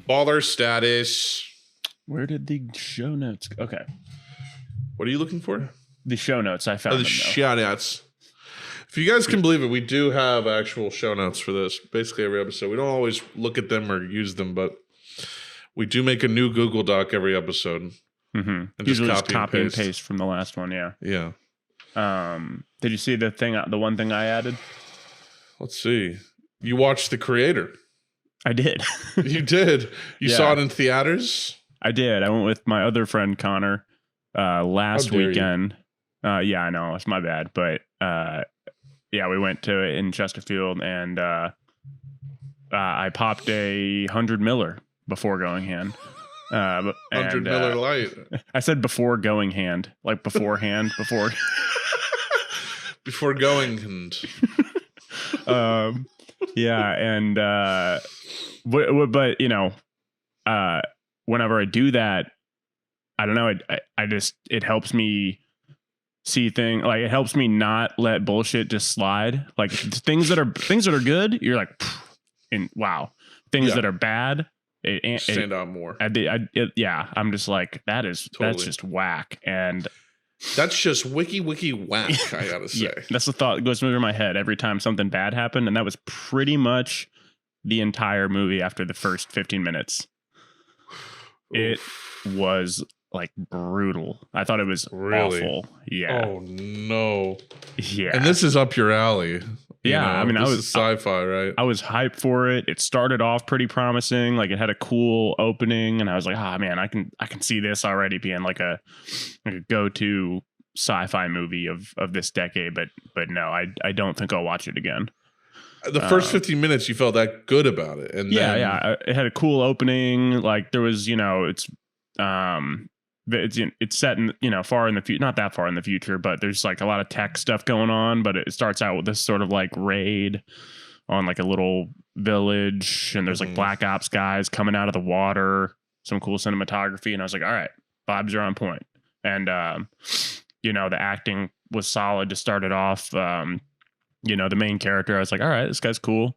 Baller status. Where did the show notes go? Okay. What are you looking for? The show notes. I found the them, shout outs. If you guys can believe it, we do have actual show notes for this. Basically every episode. We don't always look at them or use them, but we do make a new Google Doc every episode. Mm-hmm. And Usually just copy and paste from the last one, yeah. Yeah. Did you see the one thing I added? Let's see. You watched The Creator. I did. You did. You saw it in theaters? I did. I went with my other friend Connor last weekend. Yeah, I know. It's my bad. But yeah, we went to it in Chesterfield, and I popped a 100 Miller before going hand. 100 Miller Light. I said before going hand, like beforehand, before. Before going and. Yeah, and but you know, whenever I do that, I don't know. I just it helps me see things, like it helps me not let bullshit just slide. Like things that are good, you're like, and wow. Things that are bad, stand out more. I'm just like that's just whack, and that's just wiki whack. I gotta say, that's the thought that goes through my head every time something bad happened, and that was pretty much the entire movie. After the first 15 minutes, it was like brutal. I thought it was awful. Yeah. Oh no. Yeah. And this is up your alley. Yeah, I mean, this is sci-fi, right? I was hyped for it. It started off pretty promising. Like it had a cool opening, and I was like, "Ah, man, I can see this already being like a go-to sci-fi movie of this decade." But no, I don't think I'll watch it again. The first 15 minutes, you felt that good about it, and yeah, it had a cool opening. Like there was, it's set in, far in the future, not that far in the future, but there's like a lot of tech stuff going on. But it starts out with this sort of like raid on like a little village, and there's like Black Ops guys coming out of the water, some cool cinematography. And I was like, all right, vibes are on point. And, the acting was solid to start it off. The main character, I was like, all right, this guy's cool.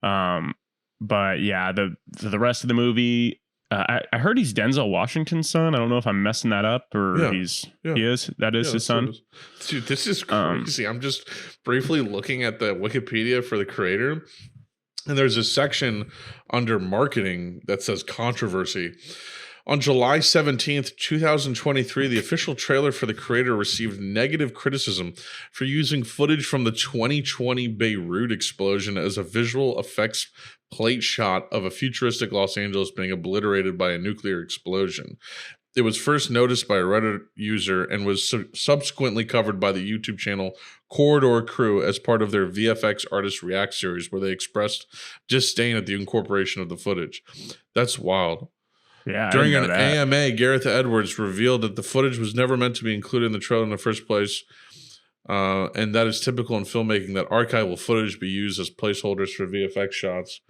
But yeah, the rest of the movie, I heard he's Denzel Washington's son. I don't know if I'm messing that up or he is. That is his son. Dude, this is crazy. I'm just briefly looking at the Wikipedia for The Creator, and there's a section under marketing that says controversy. On July 17th, 2023, the official trailer for The Creator received negative criticism for using footage from the 2020 Beirut explosion as a visual effects plate shot of a futuristic Los Angeles being obliterated by a nuclear explosion. It was first noticed by a Reddit user and was subsequently covered by the YouTube channel Corridor Crew as part of their VFX Artist React series, where they expressed disdain at the incorporation of the footage. That's wild. Yeah. During an AMA, Gareth Edwards revealed that the footage was never meant to be included in the trailer in the first place. And that is typical in filmmaking, that archival footage be used as placeholders for VFX shots,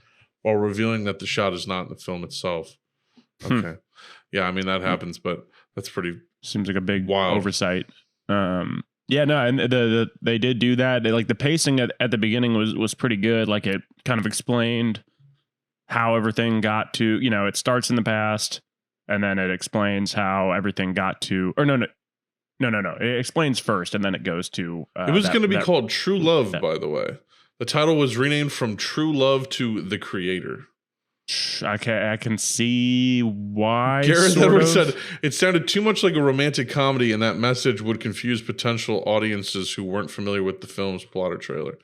while revealing that the shot is not in the film itself. Okay. Yeah, I mean, that happens, but that's pretty... Seems like a big oversight. Yeah, no, and they did do that. The pacing at the beginning was pretty good. Like, it kind of explained how everything got to... it starts in the past, and then it explains how everything got to... Or no. It explains first, and then it goes to... it was going to be called True Love, by the way. The title was renamed from True Love to The Creator. I can see why. Gareth Edwards said it sounded too much like a romantic comedy, and that message would confuse potential audiences who weren't familiar with the film's plot or trailer.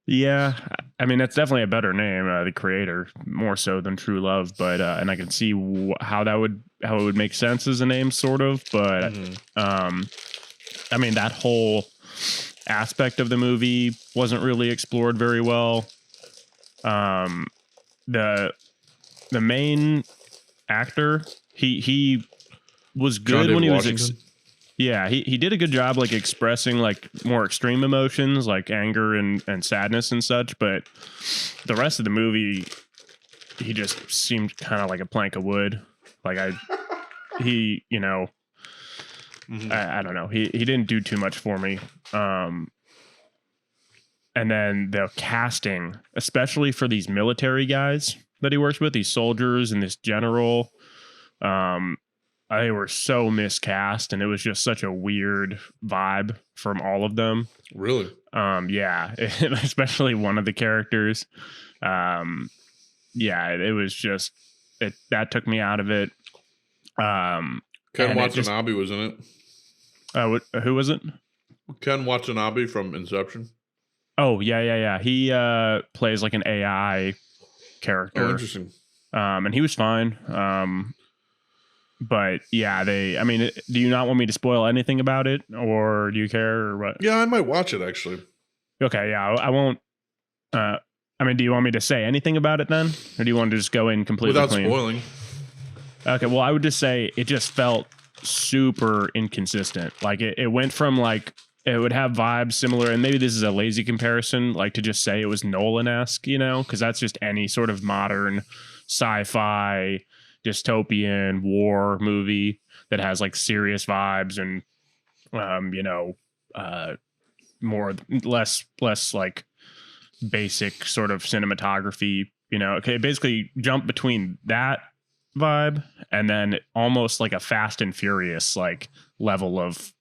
Yeah, I mean, that's definitely a better name, The Creator, more so than True Love. But and I can see how it would make sense as a name, sort of. But I mean, that whole aspect of the movie wasn't really explored very well. The main actor, he was good when he was he did a good job like expressing like more extreme emotions like anger and sadness and such, but the rest of the movie he just seemed kind of like a plank of wood. Like I don't know. He didn't do too much for me. And then the casting, especially for these military guys, that he works with, these soldiers and this general. They were so miscast, and it was just such a weird vibe from all of them. Really? Yeah, especially one of the characters. Yeah, it was just that took me out of it. Ken Watanabe was in it. Who was it? Ken Watanabe from Inception. Oh, yeah. He plays like an AI character. Oh, interesting. And he was fine. But yeah, do you not want me to spoil anything about it, or do you care, or what? Yeah, I might watch it actually. Okay, yeah, I won't. Do you want me to say anything about it then, or do you want to just go in completely without clean? spoiling? Okay, well, I would just say it just felt super inconsistent. Like it went from like it would have vibes similar, and maybe this is a lazy comparison, like to just say it was Nolan-esque, because that's just any sort of modern sci-fi dystopian war movie that has like serious vibes and less like basic sort of cinematography. Okay, basically jump between that vibe and then almost like a Fast and Furious like level of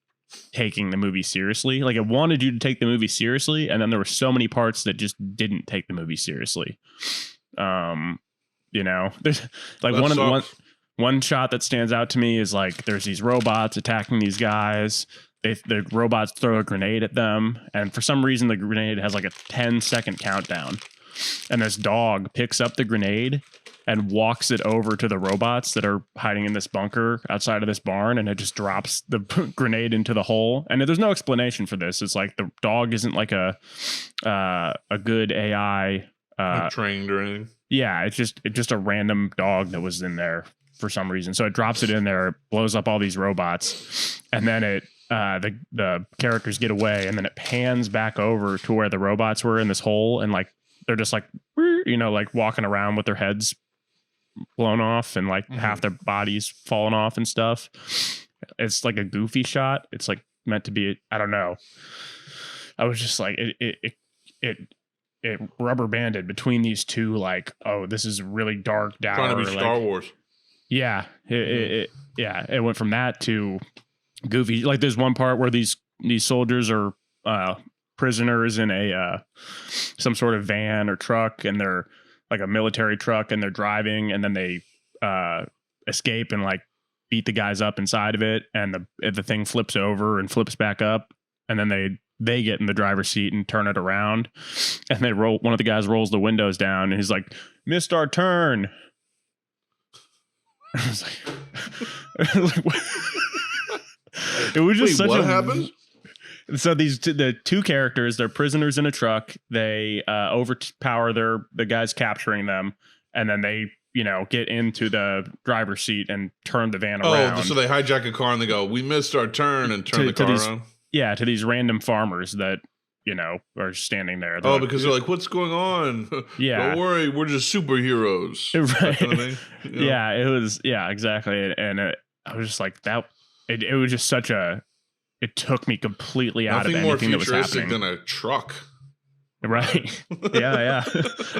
taking the movie seriously. Like it wanted you to take the movie seriously, and then there were so many parts that just didn't take the movie seriously. There's like one shot that stands out to me is like there's these robots attacking these guys. The robots throw a grenade at them, and for some reason the grenade has like a 10-second countdown. And this dog picks up the grenade and walks it over to the robots that are hiding in this bunker outside of this barn, and it just drops the grenade into the hole. And there's no explanation for this. It's like the dog isn't like a good AI Not trained or anything. Yeah, it's just a random dog that was in there for some reason. So it drops it in there, blows up all these robots, and then the characters get away, and then it pans back over to where the robots were in this hole, and like they're just like like walking around with their heads blown off and like half their bodies falling off and stuff. It's like a goofy shot. It's like meant to be. I don't know. I was just like it rubber banded between these two, like, oh, this is really dark, dour. Trying to be Star Wars. Yeah. It went from that to goofy. Like there's one part where these soldiers are prisoners in a some sort of van or truck, and they're like a military truck, and they're driving, and then they escape and like beat the guys up inside of it, and the thing flips over and flips back up, and then they get in the driver's seat and turn it around, and one of the guys rolls the windows down, and he's like, "Missed our turn." I was like, what? It was just what happened? So the two characters, they're prisoners in a truck. They overpower the guys capturing them, and then they get into the driver's seat and turn the van around. Oh, so they hijack a car and they go, "We missed our turn," and turn the car around. Yeah, to these random farmers that are standing there. They're because they're like, "What's going on?" Yeah, don't worry, we're just superheroes. Right. Kind of thing, Yeah, it was. Yeah, exactly. And I was just like that. It was just such a. It took me completely out of anything that was happening. Nothing more futuristic than a truck. Right. Yeah.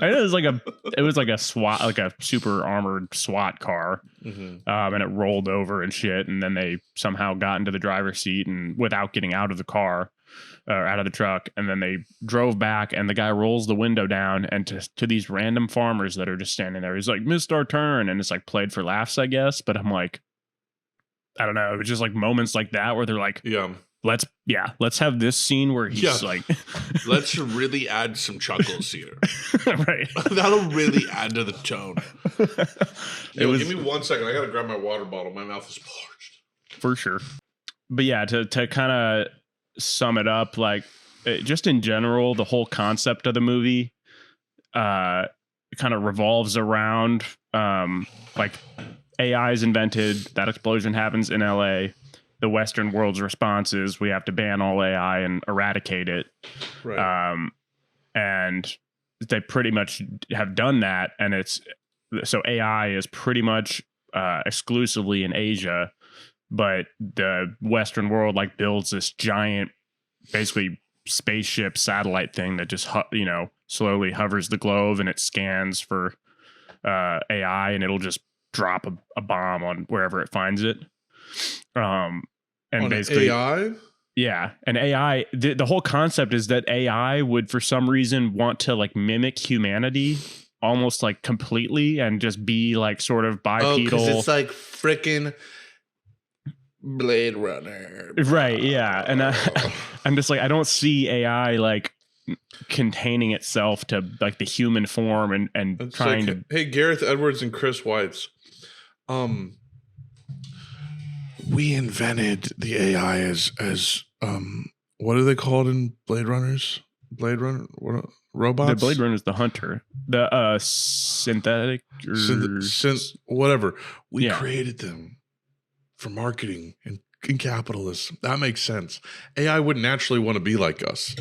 I know it was like a SWAT, like a super armored SWAT car. And it rolled over and shit. And then they somehow got into the driver's seat and without getting out of the car or out of the truck. And then they drove back, and the guy rolls the window down, and to these random farmers that are just standing there. He's like, "Missed our turn." And it's like played for laughs, I guess. But I'm like, I don't know. It was just like moments like that where they're like, let's have this scene where he's like, let's really add some chuckles here. Right. That'll really add to the tone. Give me 1 second. I got to grab my water bottle. My mouth is parched. For sure. But yeah, to kind of sum it up, like just in general, the whole concept of the movie kind of revolves around like AI is invented, that explosion happens in LA. The Western world's response is we have to ban all AI and eradicate it. Right. And they pretty much have done that. And so AI is pretty much exclusively in Asia, but the Western world like builds this giant, basically spaceship satellite thing that just slowly hovers the globe, and it scans for AI, and it'll just drop a bomb on wherever it finds it. And on basically AI. Yeah, and AI, the whole concept is that AI would, for some reason, want to like mimic humanity almost like completely and just be like sort of bipedal. Oh, because it's like freaking Blade Runner. Right, yeah. And I'm just like, I don't see AI like containing itself to like the human form and It's trying like, to. hey, Gareth Edwards and Chris Weitz. We invented the AI as what are they called in Blade Runners? Blade Runner, what robots? The Blade Runner is the hunter, the synthetic whatever. We created them for marketing and capitalism. That makes sense. AI would naturally want to be like us.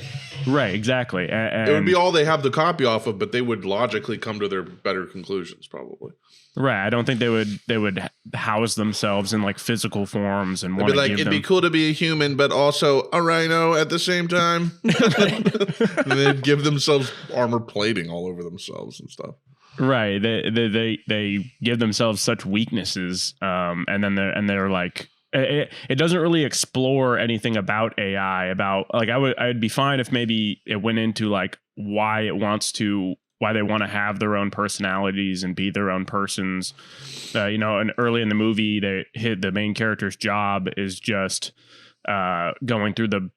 Right, exactly. And it would be all they have the copy off of, but they would logically come to their better conclusions, probably. Right. I don't think they would house themselves in like physical forms and want to be like, it'd be cool to be a human, but also a rhino at the same time. And they'd give themselves armor plating all over themselves and stuff. Right. They give themselves such weaknesses. And then they're like, it doesn't really explore anything about AI, about like I'd be fine if maybe it went into like why they want to have their own personalities and be their own persons. And early in the movie, the main character's job is just going through the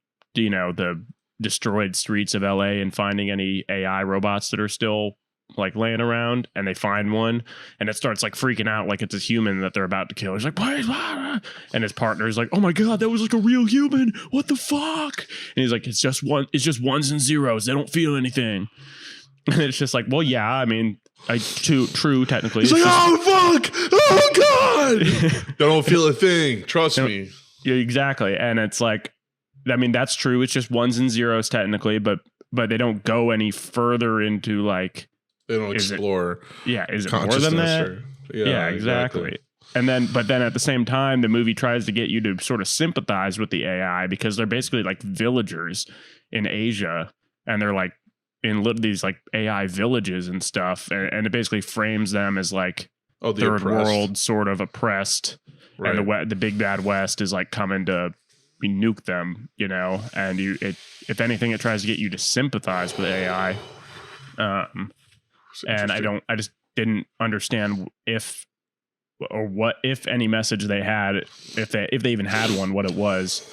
destroyed streets of LA and finding any AI robots that are still like laying around, and they find one, and it starts like freaking out like it's a human that they're about to kill. He's like, "Please!" And his partner's like, "Oh my god, that was like a real human! What the fuck?" And he's like, "It's just ones and zeros. They don't feel anything." And it's just like, well, yeah, I mean, true, technically. It's like, oh, fuck! Oh, God! They don't feel a thing. Trust me. Yeah, exactly. And it's like, I mean, that's true. It's just ones and zeros, technically, but they don't go any further into, like... They don't explore is it more than that? Yeah, exactly. And but then at the same time, the movie tries to get you to sort of sympathize with the AI because they're basically like villagers in Asia, and they're like, in these like AI villages and stuff, and it basically frames them as like third oppressed world, sort of oppressed, right. And the big bad West is like coming to nuke them, and if anything, it tries to get you to sympathize with AI. And I just didn't understand if any message they had, if they even had one, what it was.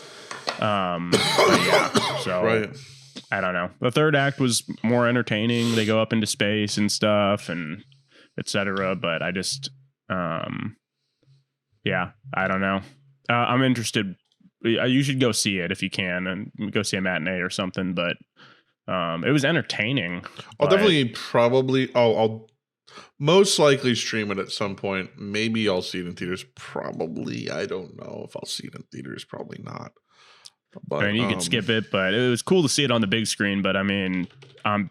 So. Right. I don't know. The third act was more entertaining. They go up into space and stuff and etc. But I just, I don't know. I'm interested. You should go see it if you can, and go see a matinee or something. But it was entertaining. I'll most likely stream it at some point. Maybe I'll see it in theaters. Probably. I don't know if I'll see it in theaters. Probably not. But, you could skip it, but it was cool to see it on the big screen. But I mean, I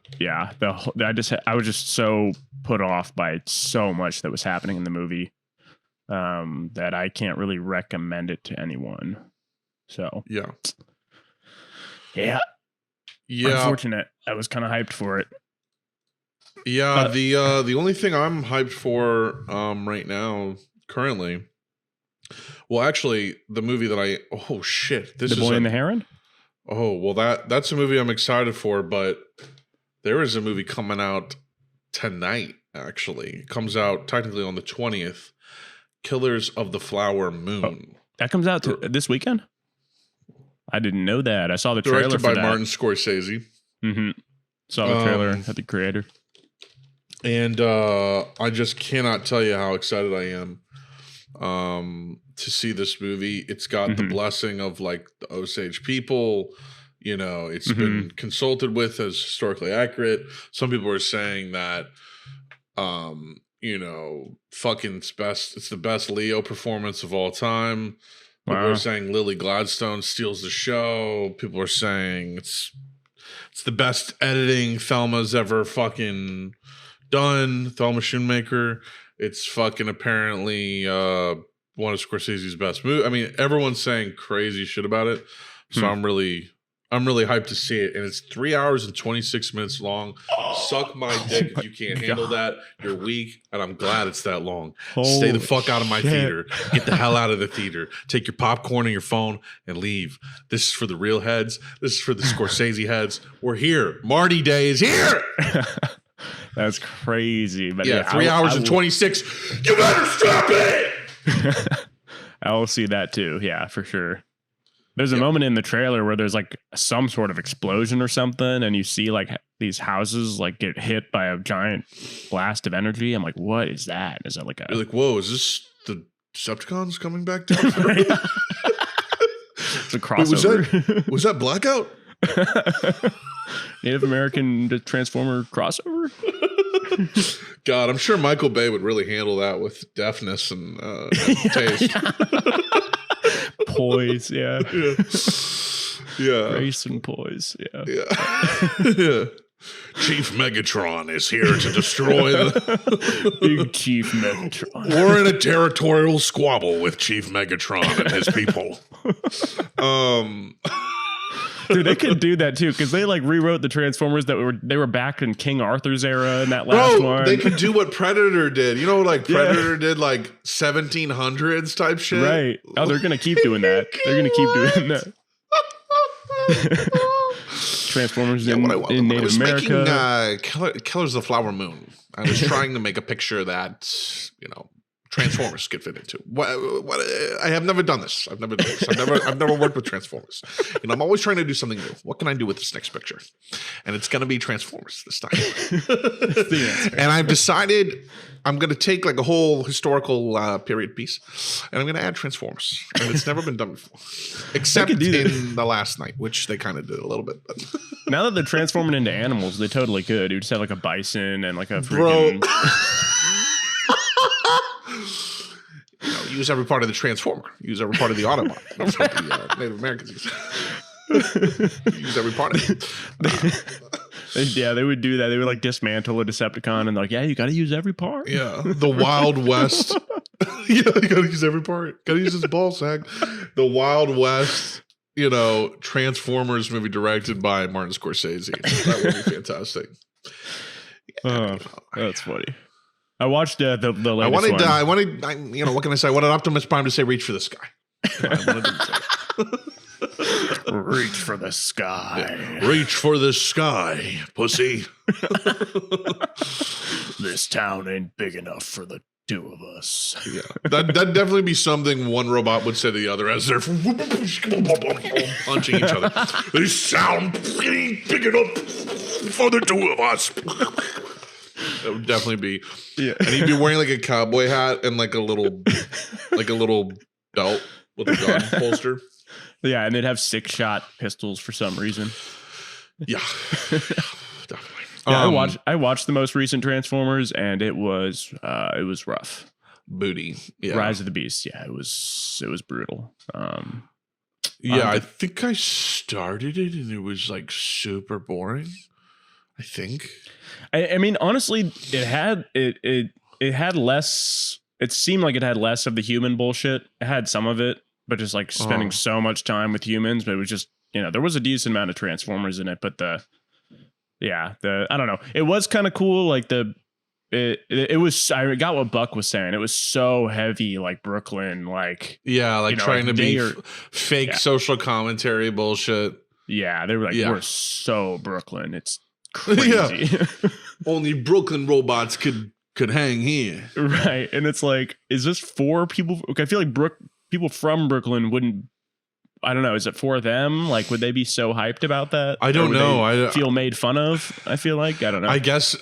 was just so put off by so much that was happening in the movie that I can't really recommend it to anyone. So yeah. Unfortunate. I was kind of hyped for it. Yeah, the only thing I'm hyped for right now currently. Well, actually, the movie that The Boy and the Heron? Oh, well, that's a movie I'm excited for, but there is a movie coming out tonight, actually. It comes out technically on the 20th, Killers of the Flower Moon. Oh, that comes out this weekend? I didn't know that. I saw the trailer for that. Directed by Martin Scorsese. Mm-hmm. Saw the trailer at the creator. And I just cannot tell you how excited I am to see this movie. It's got the blessing of like the Osage people. It's been consulted with as historically accurate. Some people are saying that it's the best Leo performance of all time. People are saying Lily Gladstone steals the show. People are saying it's the best editing Thelma's ever fucking done. Thelma Schoonmaker. It's fucking apparently one of Scorsese's best movies. I mean, everyone's saying crazy shit about it, so I'm really I'm really hyped to see it, and it's 3 hours and 26 minutes long. Suck my dick if you can't handle that. You're weak, and I'm glad it's that long. Stay the fuck out of my theater. Get the hell out of the theater. Take your popcorn and your phone and leave. This is for the real heads. This is for the Scorsese heads. We're here. Marty Day is here. That's crazy. But yeah, 3 hours and 26. You better stop it. I will see that too. Yeah, for sure. There's a moment in the trailer where there's like some sort of explosion or something, and you see like these houses like get hit by a giant blast of energy. I'm like, what is that? Is that like You're like, whoa, is this the Decepticons coming back down? It's a crossover. Wait, was that Blackout? Native American Transformer crossover? God, I'm sure Michael Bay would really handle that with deftness and taste. Poise, yeah. Yeah. Grace and poise, yeah. Yeah. Chief Megatron is here to destroy the Big Chief Megatron. We're in a territorial squabble with Chief Megatron and his people. Dude, they could do that too, because they like rewrote the Transformers that were back in King Arthur's era in that last one. They could do what Predator did. You know, like Predator did like 1700s type shit. Right. Oh, they're gonna keep doing that. They're gonna keep doing that. Transformers in Native America. Making, Killers of the Flower Moon. I was trying to make a picture that, you know, Transformers could fit into. What I have never done this. I've never done this. I've never worked with Transformers. You know, I'm always trying to do something new. What can I do with this next picture? And it's going to be Transformers this time. And I've decided I'm going to take like a whole historical period piece, and I'm going to add Transformers. And it's never been done before, except in The Last Night, which they kind of did a little bit. But now that they're transforming into animals, they totally could. You just have like a bison and like a freaking... You know, use every part of the Transformer. Use every part of the Autobot. That's what the Native Americans use. Use every part of it. Yeah, they would do that. They would like dismantle a Decepticon and like, yeah, you got to use every part. Yeah, the Wild West. Yeah, you got to use every part. Got to use this ball sack. The Wild West. You know, Transformers movie directed by Martin Scorsese. That would be fantastic. Yeah, that's funny. I watched the latest one. I wanted, you know, what can I say? I wanted Optimus Prime to say, reach for the sky. Reach for the sky. Yeah. Reach for the sky, pussy. This town ain't big enough for the two of us. Yeah, that'd definitely be something one robot would say to the other as they're punching each other. This town ain't big enough for the two of us. That would definitely be, yeah. And he'd be wearing like a cowboy hat and like a little belt with a gun holster. Yeah, and they'd have 6-shot pistols for some reason. Yeah, definitely. Yeah, I watched the most recent Transformers, and it was rough. Booty. Yeah. Rise of the Beast. Yeah, it was brutal. I think I started it, and it was like super boring. I think. I mean, honestly, it had less. It seemed like it had less of the human bullshit. It had some of it, but just like spending so much time with humans. But it was just, you know, there was a decent amount of Transformers in it. But I don't know. It was kind of cool. Like it was. I got what Buck was saying. It was so heavy, like Brooklyn, like trying to be fake social commentary bullshit. Yeah, they were like, we're so Brooklyn. It's crazy. Yeah. Only Brooklyn robots could hang here. Right. And it's like, is this for people? I feel like people from Brooklyn wouldn't, I don't know, is it for them? Like, would they be so hyped about that? I don't know. I feel made fun of, I feel like. I don't know. I guess,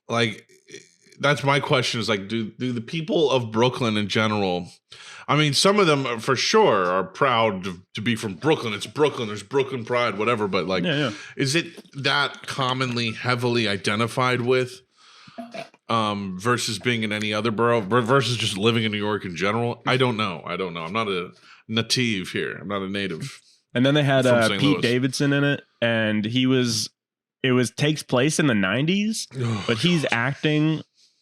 like, that's my question is like, do the people of Brooklyn in general, I mean, some of them for sure are proud to be from Brooklyn. It's Brooklyn. There's Brooklyn pride, whatever. But like, is it that commonly heavily identified with versus being in any other borough versus just living in New York in general? I don't know. I'm not a native here. I'm not a native. And then they had Pete Davidson in it, and it takes place in the 90s, but he's acting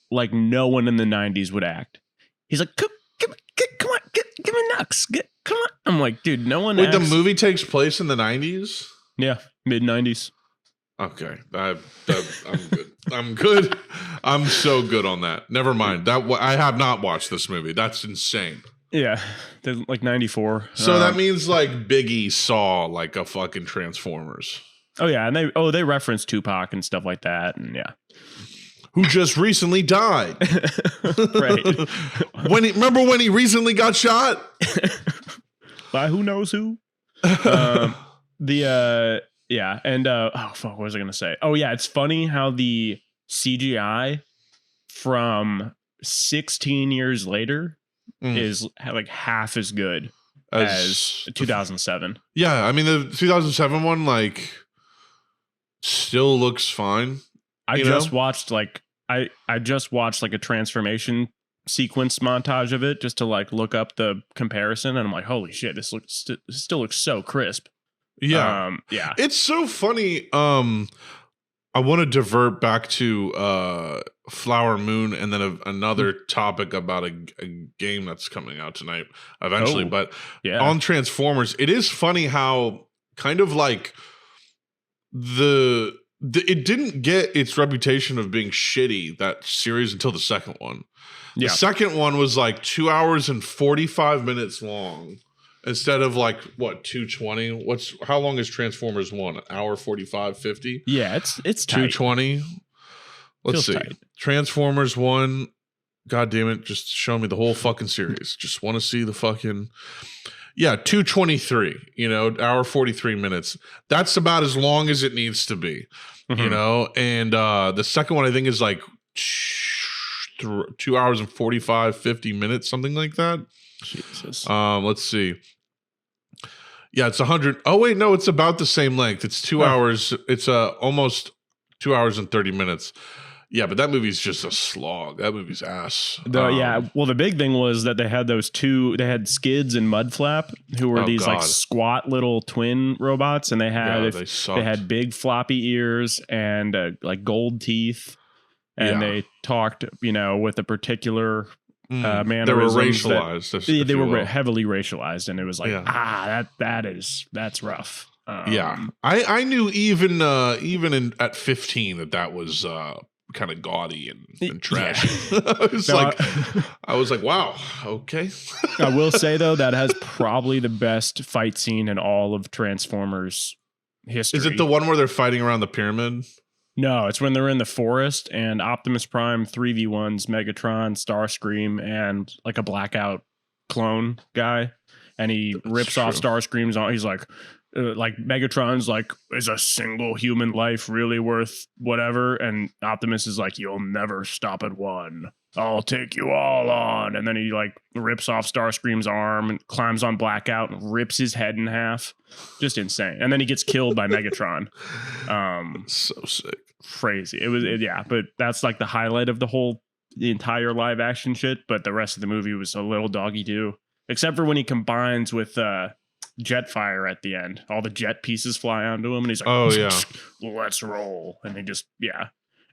like no one in the 90s would act. He's like, come on, give me Nux. come on. I'm like, dude, no one. Wait, the movie takes place in the 90s? Yeah, mid 90s. Okay, I'm good. I'm good. I'm so good on that. Never mind. I have not watched this movie. That's insane. Yeah, like 94. So that means like Biggie saw like a fucking Transformers. Oh yeah, and they reference Tupac and stuff like that, and yeah. Who just recently died. Right. Remember when he recently got shot? By who knows who? Yeah, and oh fuck, what was I gonna say? Oh yeah, it's funny how the CGI from 16 years later is like half as good as 2007. Yeah, I mean the 2007 one like still looks fine. I just watched like a transformation sequence montage of it just to like look up the comparison, and I'm like, holy shit, this still looks so crisp. Yeah. Yeah. It's so funny. I want to divert back to Flower Moon and then another topic about a game that's coming out tonight eventually. But on Transformers, it is funny how kind of like it didn't get its reputation of being shitty, that series, until the second one. The second one was like 2 hours and 45 minutes long. Instead of like what 220, how long is Transformers 1? An hour 45, 50? Yeah, it's 220. Let's see. Tight. Transformers 1. God damn it! Just show me the whole fucking series. Just want to see the fucking 223. Hour 43 minutes. That's about as long as it needs to be. And the second one I think is like 2 hours and 45, 50 minutes, something like that. Jesus. Let's see. Yeah, it's 100. Oh wait, no, it's about the same length. It's 2 hours. It's almost 2 hours and 30 minutes. Yeah, but that movie's just a slog. That movie's ass. Well, the big thing was that they had they had Skids and Mudflap, who were these like squat little twin robots, and they had big floppy ears and like gold teeth, and they talked, with a particular mannerisms. They were racialized. They were heavily racialized, and it was like, that's rough. I knew even at 15 that was kind of gaudy and trashy. I was like, wow, okay. I will say though, that has probably the best fight scene in all of Transformers history. Is it the one where they're fighting around the pyramid? No, it's when they're in the forest and Optimus Prime 3v1s Megatron, Starscream, and like a Blackout clone guy, and he rips off Starscream's on. He's like Megatron's like, is a single human life really worth whatever? And Optimus is like, you'll never stop at one. I'll take you all on. And then he like rips off Starscream's arm and climbs on Blackout and rips his head in half. Just insane. And then he gets killed by Megatron. So sick. Crazy. But that's like the highlight of the entire live action shit. But the rest of the movie was a little doggy too, except for when he combines with Jetfire at the end. All the jet pieces fly onto him, and he's like, "Oh yeah, let's roll!" And he just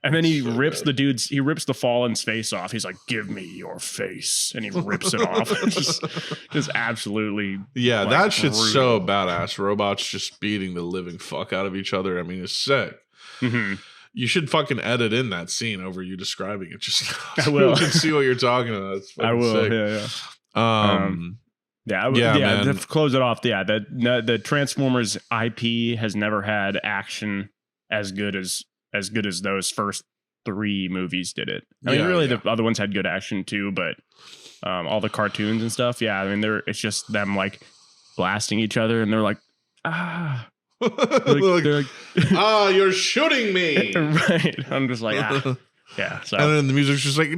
and then he rips the Fallen's face off. He's like, "Give me your face," and he rips it off. just absolutely. Yeah, that shit's so badass. Robots just beating the living fuck out of each other. I mean, it's sick. Mm-hmm. You should fucking edit in that scene over you describing it. Just I will. You can see what you're talking about. I will. Sick. Yeah. To close it off, the Transformers IP has never had action as good as those first three movies did it. I mean, really, the other ones had good action too, but all the cartoons and stuff, it's just them like blasting each other, and they're like, ah. They're like, you're shooting me. Right. I'm just like, yeah. So. And then the music's just like,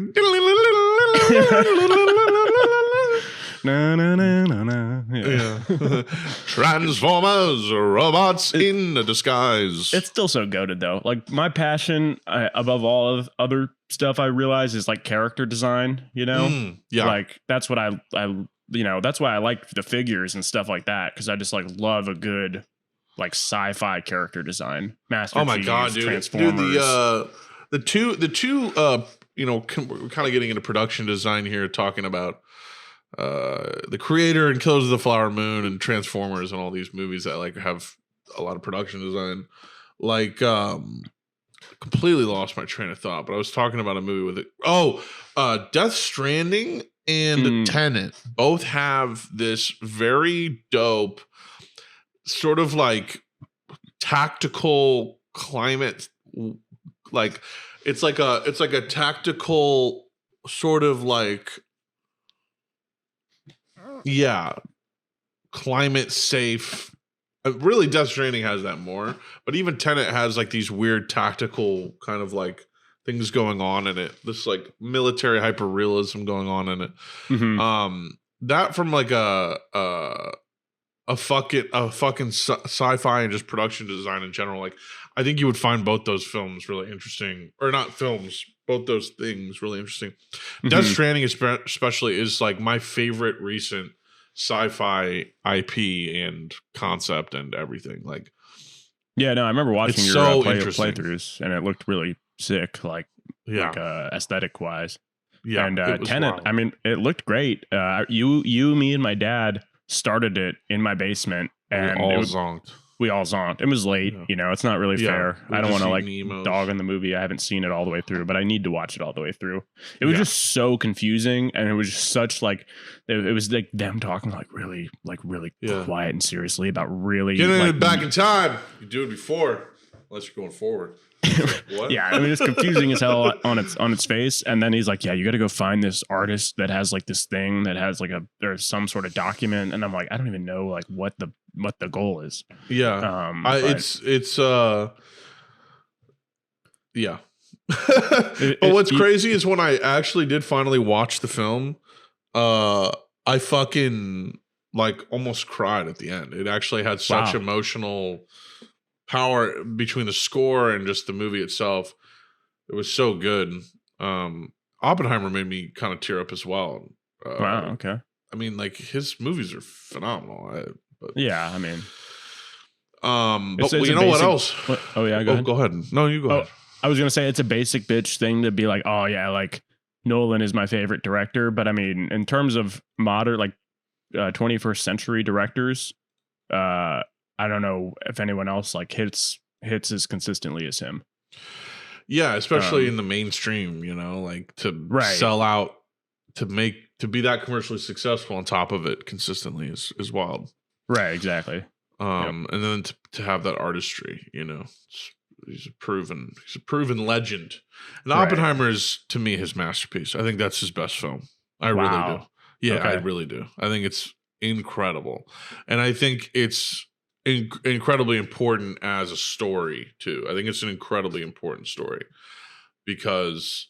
na, na, na, na, na. Yeah. Transformers, robots in a disguise. It's still so goated though. Like my passion above all of other stuff I realize is like character design, like that's what I that's why I like the figures and stuff like that. Cause I just like love a good like sci-fi character design. Master Oh my Chief, God, dude. Transformers. Dude, the two we're kind of getting into production design here, talking about the creator and Killers of the Flower Moon and Transformers and all these movies that like have a lot of production design. Like completely lost my train of thought, but I was talking about a movie with it. Death Stranding and Tenet both have this very dope sort of like tactical climate, like it's like a tactical sort of like climate safe. Really, Death Stranding has that more, but even Tenet has like these weird tactical kind of like things going on in it. This like military hyper realism going on in it. That from like a fucking sci-fi and just production design in general. Like, I think you would find both those films really interesting, or not films, both those things really interesting. Death Stranding especially is like my favorite recent sci-fi IP and concept and everything. Like, yeah, no, I remember watching your playthroughs, and it looked really sick, like aesthetic wise. Yeah, and Tenet, wild. I mean, it looked great. You, me, and my dad started it in my basement, and we all zonked. It was late, you know. It's not really fair. I don't want to like dog on the movie. I haven't seen it all the way through, but I need to watch it all the way through. It was just so confusing, and it was just such like it was like them talking like really quiet and seriously about really getting it back in time. You do it before, unless you're going forward. What? Yeah, I mean, it's confusing as hell on its face. And then he's like, yeah, you got to go find this artist that has like this thing that has like there's some sort of document. And I'm like, I don't even know like what the goal is. Yeah. Yeah. But what's crazy is when I actually did finally watch the film, I fucking like almost cried at the end. It actually had such emotional power between the score and just the movie itself. It was so good. Oppenheimer made me kind of tear up as well. Wow. Okay. I mean, like his movies are phenomenal. But you know what else? Oh yeah. Go ahead. No, you go ahead. I was gonna say it's a basic bitch thing to be like, oh yeah, like Nolan is my favorite director, but I mean, in terms of modern, like 21st century directors, I don't know if anyone else like hits as consistently as him. Yeah, especially in the mainstream, you know, like to sell out, to be that commercially successful on top of it consistently is wild. Right, exactly. And then to have that artistry, you know, he's a proven legend. And Oppenheimer is, to me, his masterpiece. I think that's his best film. I really do. Yeah, I really do. I think it's incredible, and I think it's incredibly important as a story too. I think it's an incredibly important story because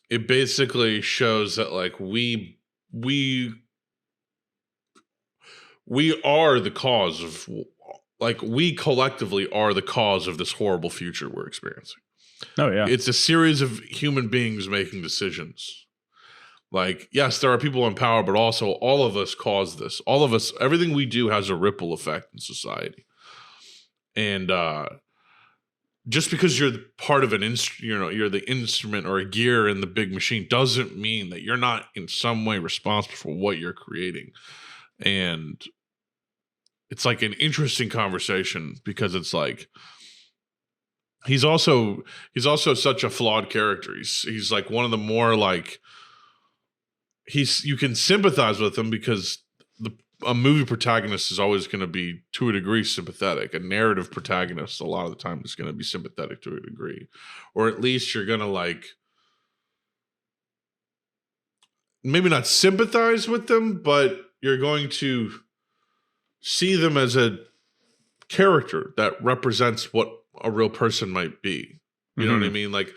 it basically shows that like we are the cause of, like, we collectively are the cause of this horrible future we're experiencing. Oh yeah. It's a series of human beings making decisions. Like, yes, there are people in power, but also all of us cause this. All of us, everything we do has a ripple effect in society. And just because you're part of you're the instrument or a gear in the big machine doesn't mean that you're not in some way responsible for what you're creating. And it's like an interesting conversation because it's like he's also such a flawed character. He's like one of the more like you can sympathize with him because a movie protagonist is always going to be, to a degree, sympathetic. A narrative protagonist, a lot of the time, is going to be sympathetic to a degree. Or at least you're going to, like, maybe not sympathize with them, but you're going to see them as a character that represents what a real person might be. You know what I mean? Like,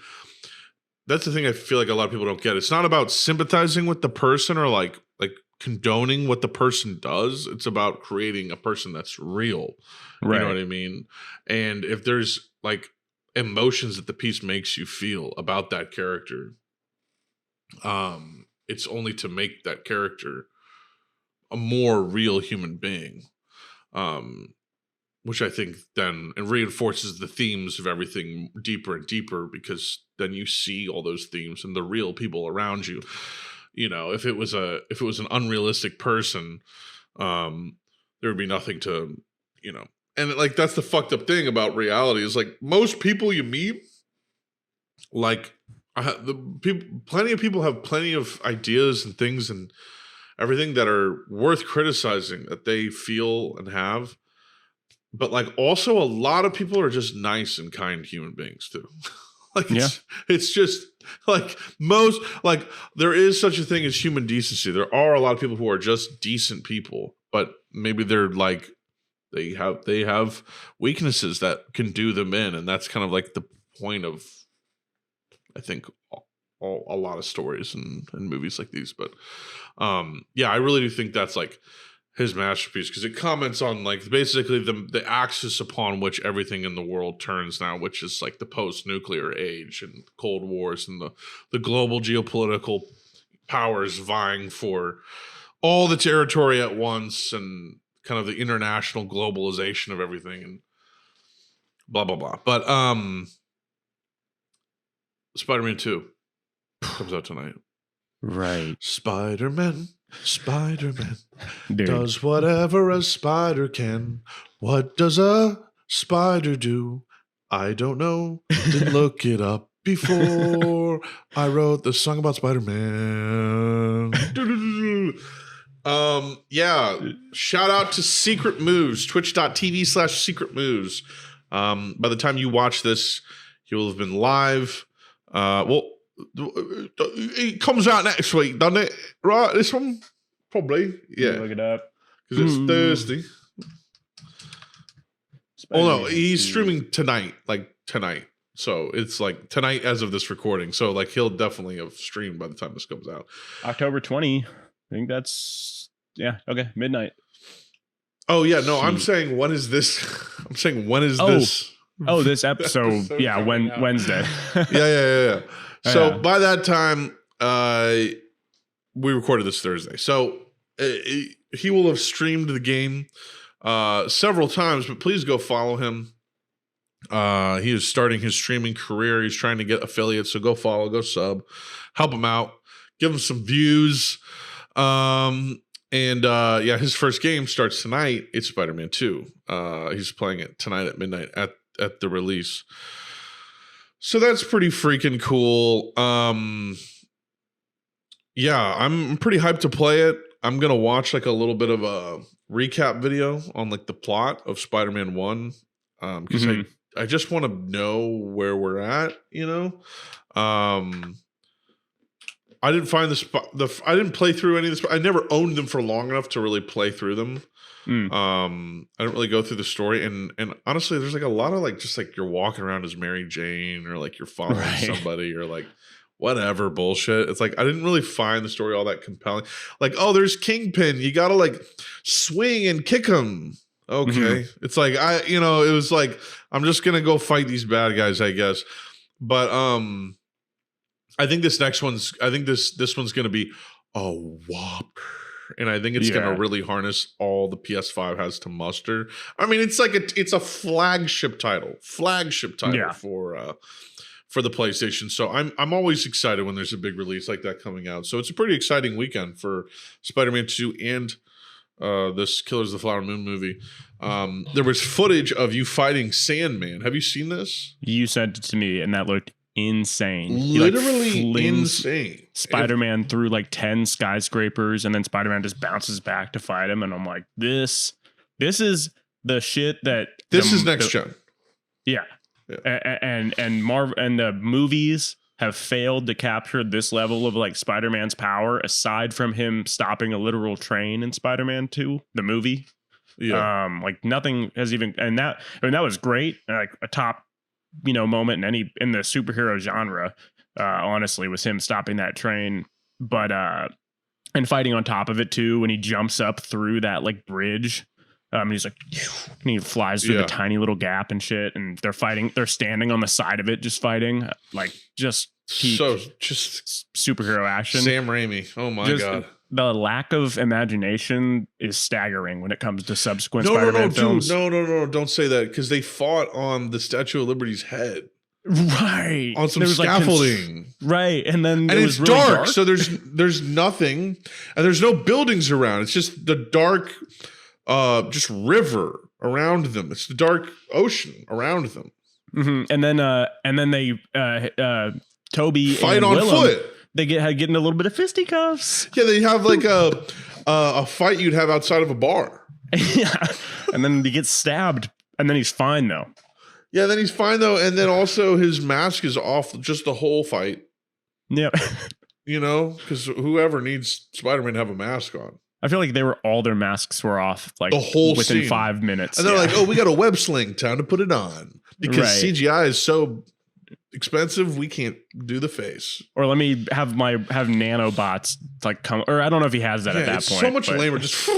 that's the thing I feel like a lot of people don't get. It's not about sympathizing with the person or like condoning what the person does. It's about creating a person that's real. Right. You know what I mean? And if there's like emotions that the piece makes you feel about that character, it's only to make that character a more real human being. Which I think then it reinforces the themes of everything deeper and deeper, because then you see all those themes and the real people around you. if it was an unrealistic person, there would be nothing to, and like that's the fucked up thing about reality is like most people you meet, like plenty of people have plenty of ideas and things and everything that are worth criticizing that they feel and have. But like also a lot of people are just nice and kind human beings too. Like it's just like there is such a thing as human decency. There are a lot of people who are just decent people, but maybe they're like they have weaknesses that can do them in, and that's kind of like the point of I think a lot of stories and movies like these. But I really do think that's like his masterpiece because it comments on like basically the axis upon which everything in the world turns now, which is like the post-nuclear age and Cold Wars and the global geopolitical powers vying for all the territory at once and kind of the international globalization of everything and blah blah blah. But Spider-Man 2 comes out tonight. Right. Spider-Man does whatever a spider can. What does a spider do? I don't know. Didn't look it up before I wrote the song about Spider-Man. Shout out to Secret Moves, twitch.tv/Secret Moves. By the time you watch this, he will have been live. It comes out next week, doesn't it? Right, this one? Probably. Yeah. Look it up. Because it's Thursday. No, he's streaming tonight. So it's like tonight as of this recording. So like he'll definitely have streamed by the time this comes out. October 20. I think that's, midnight. Oh, yeah. No, I'm saying when is this? I'm saying when is this? Oh, this episode. Wednesday. Yeah. So by that time, we recorded this Thursday. So he will have streamed the game several times, but please go follow him. He is starting his streaming career. He's trying to get affiliates. So go follow, go sub, help him out, give him some views. His first game starts tonight. It's Spider-Man 2. He's playing it tonight at midnight at the release. So that's pretty freaking cool. I'm pretty hyped to play it. I'm going to watch like a little bit of a recap video on like the plot of Spider-Man 1. Because I just want to know where we're at, I didn't find I didn't play through any of this. I never owned them for long enough to really play through them. I don't really go through the story, and honestly, there's like a lot of like just like you're walking around as Mary Jane, or like you're following somebody, or like whatever bullshit. It's like I didn't really find the story all that compelling. Like, oh, there's Kingpin, you gotta like swing and kick him. Okay, it's like it was like I'm just gonna go fight these bad guys, I guess. But I think this one's gonna be a whopper. And I think it's going to really harness all the PS5 has to muster. I mean, it's like it's a flagship title for the PlayStation. So I'm always excited when there's a big release like that coming out. So it's a pretty exciting weekend for Spider-Man 2 and this Killers of the Flower Moon movie. There was footage of you fighting Sandman. Have you seen this? You sent it to me, and that looked insane. Literally insane. Spider-Man through like 10 skyscrapers, and then Spider-Man just bounces back to fight him, and I'm like, this is the shit that this is next gen. Yeah. And Marvel and the movies have failed to capture this level of like Spider-Man's power, aside from him stopping a literal train in Spider-Man 2, the movie. Like nothing has even, and that was great, like a top moment in the superhero genre, honestly, was him stopping that train, but and fighting on top of it too when he jumps up through that like bridge, and he's like, and he flies through the tiny little gap and shit, and they're standing on the side of it just fighting, like just superhero action. Sam Raimi, oh my god. The lack of imagination is staggering when it comes to subsequent Spider-Man films. No, don't say that, because they fought on the Statue of Liberty's head. Right. On some scaffolding. Right. And then it's really dark. So there's nothing, and there's no buildings around. It's just the dark just river around them. It's the dark ocean around them. Mm-hmm. And then they Toby fight and on Willem, foot. They get in a little bit of fisticuffs. Yeah, they have like a fight you'd have outside of a bar. Yeah. And then he gets stabbed, and then he's fine though. Yeah, then he's fine though, and then also his mask is off just the whole fight. Yeah. Because whoever needs Spider-Man to have a mask on. I feel like all their masks were off like the whole within scene. 5 minutes. And they're like, oh, we got a web sling, time to put it on. Because CGI is so expensive, we can't do the face. Or let me have nanobots like come, or I don't know if he has that at that point. So much lamer, just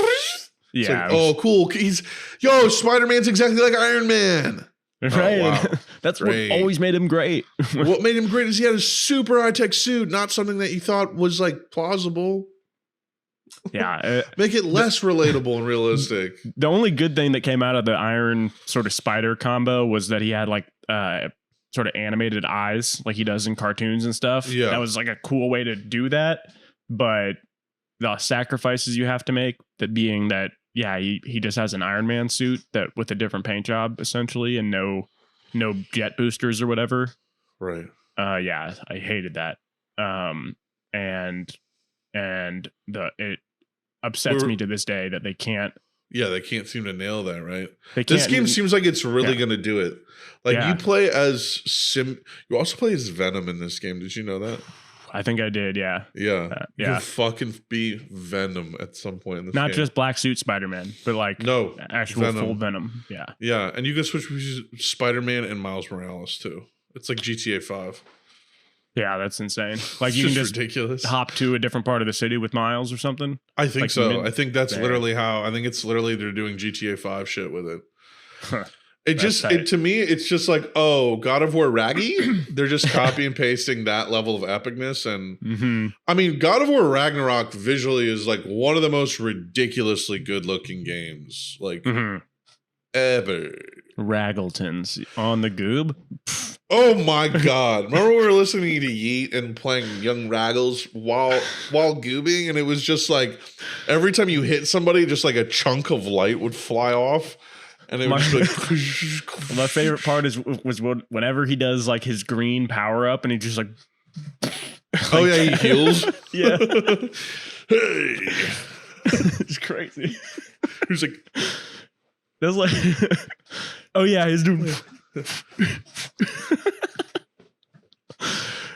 yeah. Like, cool. Spider-Man's exactly like Iron Man. Right. Oh, wow. That's great. What always made him great. What made him great is he had a super high-tech suit, not something that you thought was like plausible. Yeah. Make it less relatable and realistic. The only good thing that came out of the Iron sort of spider combo was that he had like sort of animated eyes like he does in cartoons and stuff. Yeah. That was like a cool way to do that. But the sacrifices you have to make, that being that, yeah, he just has an Iron Man suit that with a different paint job essentially, and no jet boosters or whatever. Right. Yeah, I hated that. And it upsets me to this day that they can't. Yeah, they can't seem to nail that, right? This game seems like it's really going to do it. Like you play as you also play as Venom in this game. Did you know that? I think I did, yeah. Yeah. You fucking be Venom at some point in this game. Not just black suit Spider-Man, but like actual Venom. Full Venom. Yeah. Yeah, and you can switch between Spider-Man and Miles Morales too. It's like GTA 5. Yeah, that's insane. Like you can just ridiculous. Hop to a different part of the city with Miles or something. I think so. I think that's literally how. I think it's literally they're doing GTA 5 shit with it. Huh. To me, it's just like, oh, God of War Raggy. They're just copy and pasting that level of epicness, and I mean, God of War Ragnarok visually is like one of the most ridiculously good looking games like ever. Raggletons on the goob. Oh my God. Remember we were listening to Yeet and playing Young Raggles while goobing, and it was just like every time you hit somebody, just like a chunk of light would fly off. And it was like my favorite part was whenever he does like his green power up and he just like oh yeah, he heals. Yeah. Hey. It's crazy. He's like that's like oh yeah, he's doing that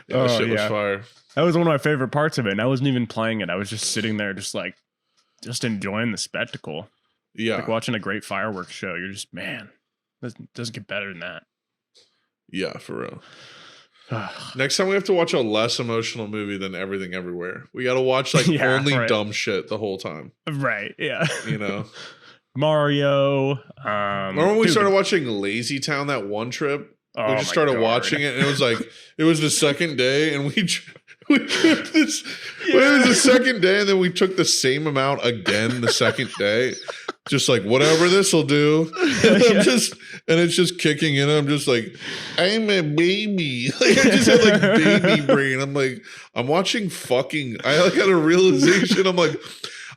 shit was fire. That was one of my favorite parts of it, and I wasn't even playing it. I was just sitting there just enjoying the spectacle. Yeah. Like watching a great fireworks show. You're just, man, it doesn't get better than that. Yeah, for real. Next time we have to watch a less emotional movie than Everything Everywhere. We got to watch like only dumb shit the whole time. Right. Yeah. Mario. Remember when we started watching Lazy Town that one trip? We just started watching it, and it was like, it was the second day, and we took this. Yeah. It was the second day, and then we took the same amount again the second day. Just like, whatever this will do. And it's just kicking in. I'm just like, I'm a baby. Like, I just had like baby brain. I'm like, I'm watching fucking, I like had a realization. I'm like,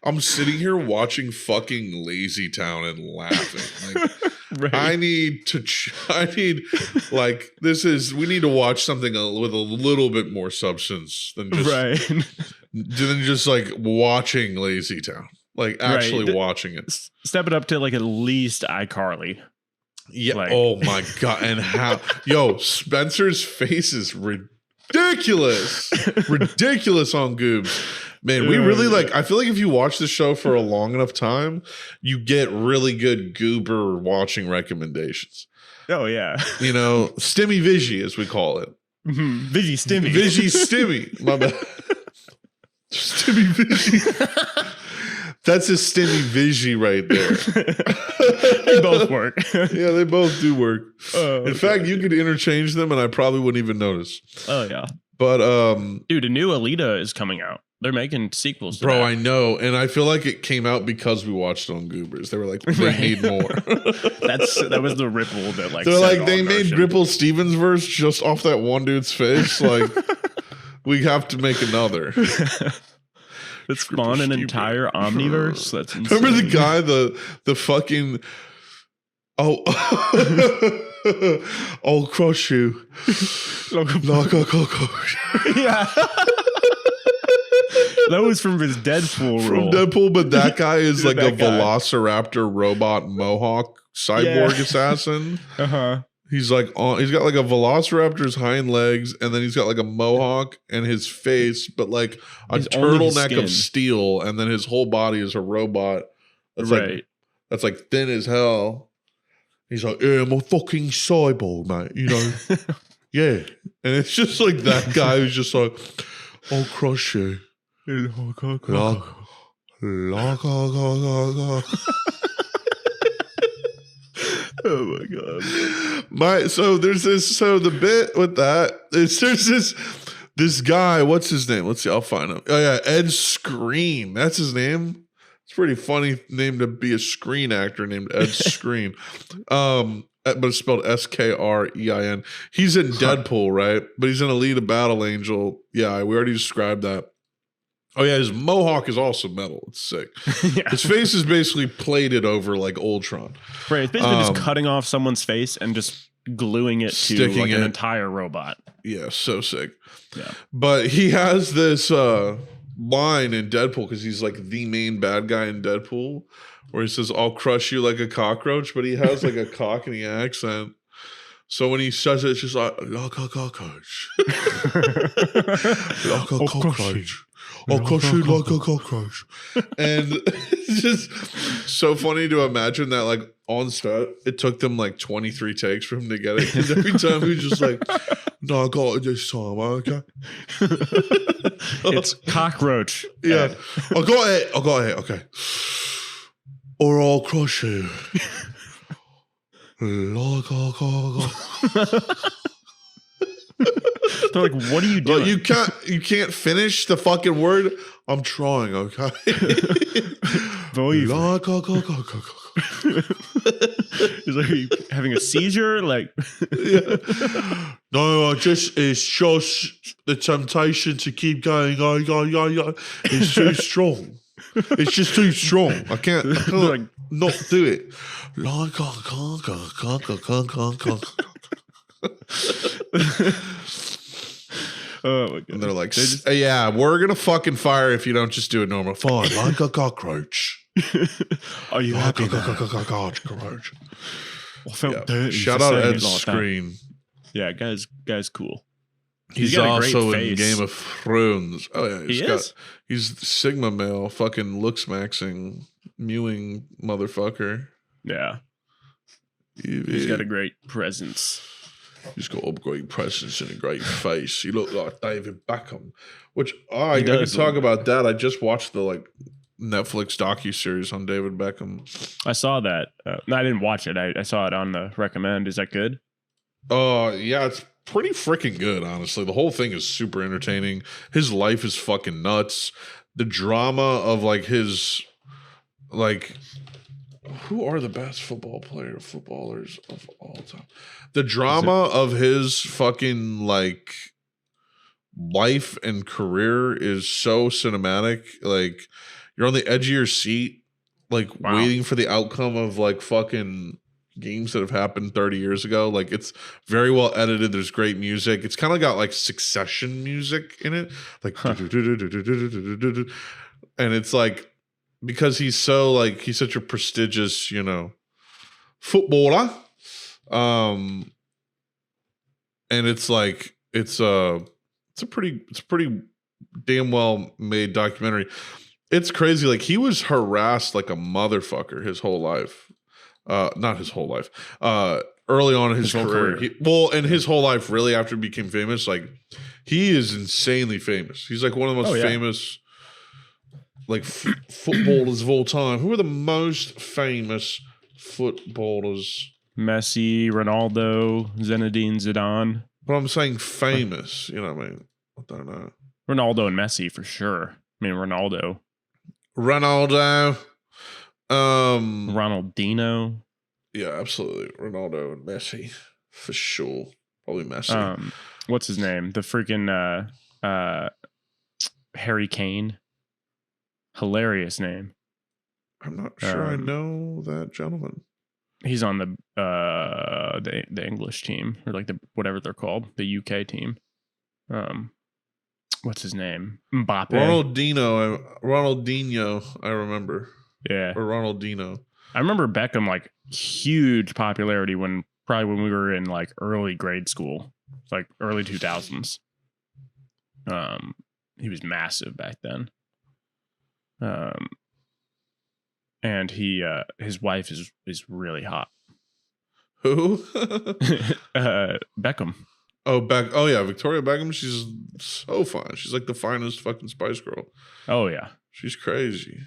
I'm sitting here watching fucking Lazy Town and laughing. Like, right. I need like, we need to watch something with a little bit more substance than just like watching Lazy Town. Like actually watching it. Step it up to like at least iCarly. Yeah. Like. Oh my God. And how, Spencer's face is ridiculous. Ridiculous on Goobs. Man, we really I feel like if you watch the show for a long enough time, you get really good goober watching recommendations. Oh yeah. Stimmy Vigi as we call it. Vigi Stimmy. Vigi Stimmy. My bad. Stimmy Vigi. That's a Stimmy Vigi right there. They both work. Yeah, they both do work. In fact, you could interchange them and I probably wouldn't even notice. Oh yeah. But dude, a new Alita is coming out. They're making sequels to Bro, that. I know. And I feel like it came out because we watched it on Goobers. They were like, they need more. That was the ripple that like. They're like, they made Ripple Stevens verse just off that one dude's face. Like, we have to make another. It spawned an entire omniverse. That's insane. Remember the guy, the fucking I'll crush you like a cockroach. Yeah. That was from his Deadpool role. From Deadpool, but that guy is like a Velociraptor robot Mohawk cyborg assassin. Uh-huh. He's like he's got like a Velociraptor's hind legs, and then he's got like a mohawk and his face, but like a turtleneck of steel, and then his whole body is a robot. That's that's like thin as hell. He's like, yeah, I'm a fucking cyborg, mate. You know, yeah. And it's just like that guy who's just like, I'll crush you. Oh my god! So there's this. So the bit with that is there's this guy. What's his name? Let's see. I'll find him. Oh yeah, Ed Screen. That's his name. It's a pretty funny name to be a screen actor named Ed Screen. But it's spelled Skrein. He's in Deadpool, right? But he's in Alita Battle Angel. Yeah, we already described that. Oh yeah, his mohawk is also metal. It's sick. Yeah. His face is basically plated over like Ultron. Right, it's basically just cutting off someone's face and just gluing it to like an entire robot. Yeah, so sick. Yeah, but he has this line in Deadpool because he's like the main bad guy in Deadpool, where he says, "I'll crush you like a cockroach," but he has like a Cockney accent. So when he says it, it's just like a cockroach, like a cockroach. I'll crush you like a cockroach. And it's just so funny to imagine that, like, on set, it took them like 23 takes for him to get it. Because every time he was just like, no, I got it this time, okay? It's cockroach. Yeah. I got it, okay. Or I'll crush you. Like a cockroach. They're like, what are you doing? Like, you can't finish the fucking word. I'm trying, okay? Like He's like, are you having a seizure? Like, yeah. No, it's just the temptation to keep going. It's too strong. It's just too strong. I can't like, not do it. Like oh my god! And they're like, yeah, we're gonna fucking fire if you don't just do it normal. Fine, like a cockroach. Are you happy? Cockroach. I felt dirty. Shout out Ed Screen. Yeah, guy's cool. He's also in Game of Thrones. Oh yeah, he's Sigma male, fucking looks maxing, mewing motherfucker. Yeah, he's got a great presence. He's got a great presence and a great face. He looked like David Beckham, which I can talk about that. I just watched the like Netflix docuseries on David Beckham. I saw that. No, I didn't watch it. I saw it on the recommend. Is that good? Yeah, it's pretty freaking good, honestly. The whole thing is super entertaining. His life is fucking nuts. The drama of like his like who are the best footballers of all time? The drama of his fucking like life and career is so cinematic. Like you're on the edge of your seat, like waiting for the outcome of like fucking games that have happened 30 years ago. Like it's very well edited. There's great music. It's kind of got like Succession music in it, like and it's like because he's such a prestigious, footballer. And it's like it's a pretty damn well made documentary. It's crazy. Like he was harassed like a motherfucker his whole life. Not his whole life. Early on in his career. And his whole life really after he became famous, like he is insanely famous. He's like one of the most famous like footballers of all time. Who are the most famous footballers? Messi, Ronaldo, Zinedine Zidane. But I'm saying famous, you know what I mean? I don't know. Ronaldo and Messi for sure. I mean, Ronaldo. Ronaldinho. Yeah, absolutely. Ronaldo and Messi for sure. Probably Messi. What's his name? The freaking Harry Kane. Hilarious name. I'm not sure I know that gentleman. He's on the English team, or like the whatever they're called, the UK team. What's his name? Mbappe. Ronaldinho, I remember. Yeah. Or Ronaldinho. I remember Beckham, like, huge popularity when we were in like early grade school, like early 2000s. He was massive back then. And his wife is really hot. Who? Beckham. Oh yeah, Victoria Beckham. She's so fine. She's like the finest fucking Spice Girl. Oh yeah, she's crazy.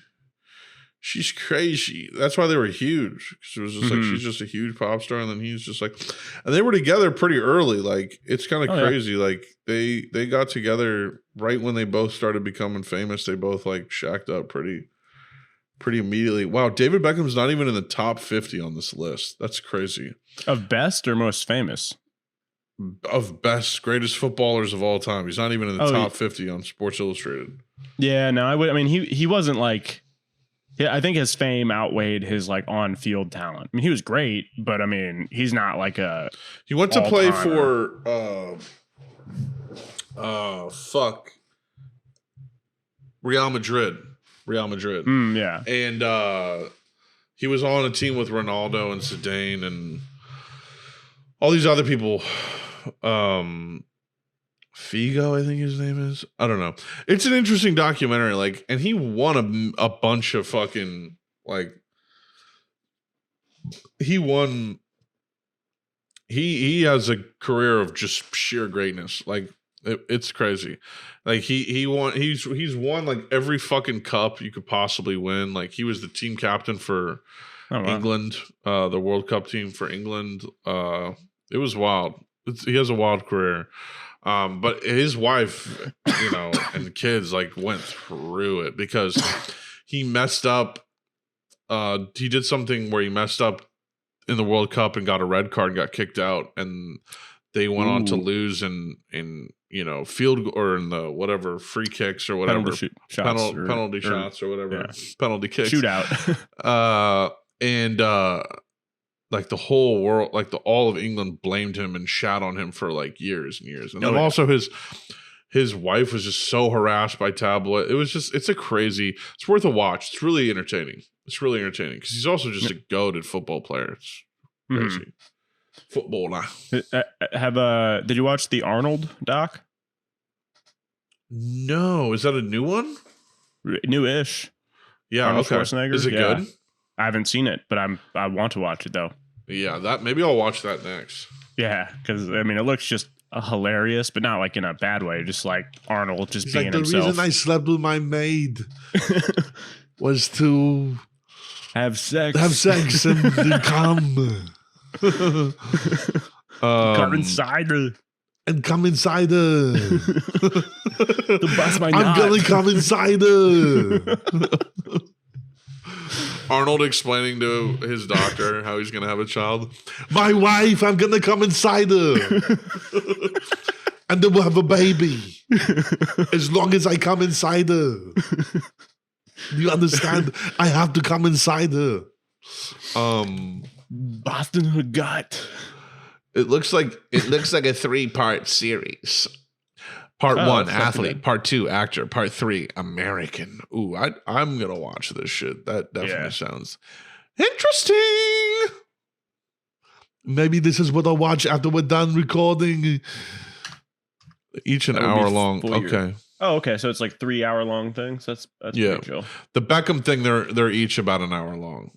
She's crazy. That's why they were huge. Because it was just like she's just a huge pop star, and then he's just like, and they were together pretty early. Like it's kind of crazy. Yeah. Like they got together right when they both started becoming famous. They both like shacked up pretty immediately. Wow, David Beckham's not even in the top 50 on this list. That's crazy. Of best or most famous? Of best, greatest footballers of all time. He's not even in the top 50 on Sports Illustrated. Yeah, no, I mean, he wasn't like. Yeah, I think his fame outweighed his like on-field talent. I mean, he was great, but I mean, he's not like a. He went to play for Real Madrid. Yeah. And he was on a team with Ronaldo and Zidane and all these other people. Figo, I think his name is. I don't know. It's an interesting documentary. Like, and he won a bunch of fucking like. He won. He has a career of just sheer greatness. Like it's crazy. Like he won. He's won like every fucking cup you could possibly win. Like he was the team captain for England, the World Cup team for England. It was wild. He has a wild career. But his wife, and the kids like went through it because he messed up. He did something where he messed up in the World Cup and got a red card and got kicked out, and they went on to lose in field or in the whatever free kicks or whatever penalty shots or whatever penalty kicks shootout. Like the whole world, like all of England blamed him and shat on him for like years and years. And then also his wife was just so harassed by tabloid. It's worth a watch. It's really entertaining. Because he's also just a goated football player. It's crazy. Footballer. Did you watch the Arnold doc? No. Is that a new one? Newish. Yeah. Arnold Okay. Schwarzenegger. Is it good? I haven't seen it, but I want to watch it though. Yeah, maybe I'll watch that next. Yeah, because I mean, it looks just hilarious, but not like in a bad way. Just like Arnold just being himself. The reason I slept with my maid was to have sex and come. Come inside her. And come inside her. To bust my I'm gonna come inside her. Arnold explaining to his doctor how he's going to have a child. My wife, I'm going to come inside her. And then we'll have a baby. As long as I come inside her. Do you understand? I have to come inside her. Busting her gut. It looks like a 3-part series. Part 1, athlete. Part 2, actor. Part 3, American. Ooh, I'm going to watch this shit. That definitely sounds interesting. Maybe this is what I'll watch after we're done recording. Each an hour long. Okay. Oh, okay. So it's like 3-hour long things. That's pretty chill. The Beckham thing, they're each about an hour long.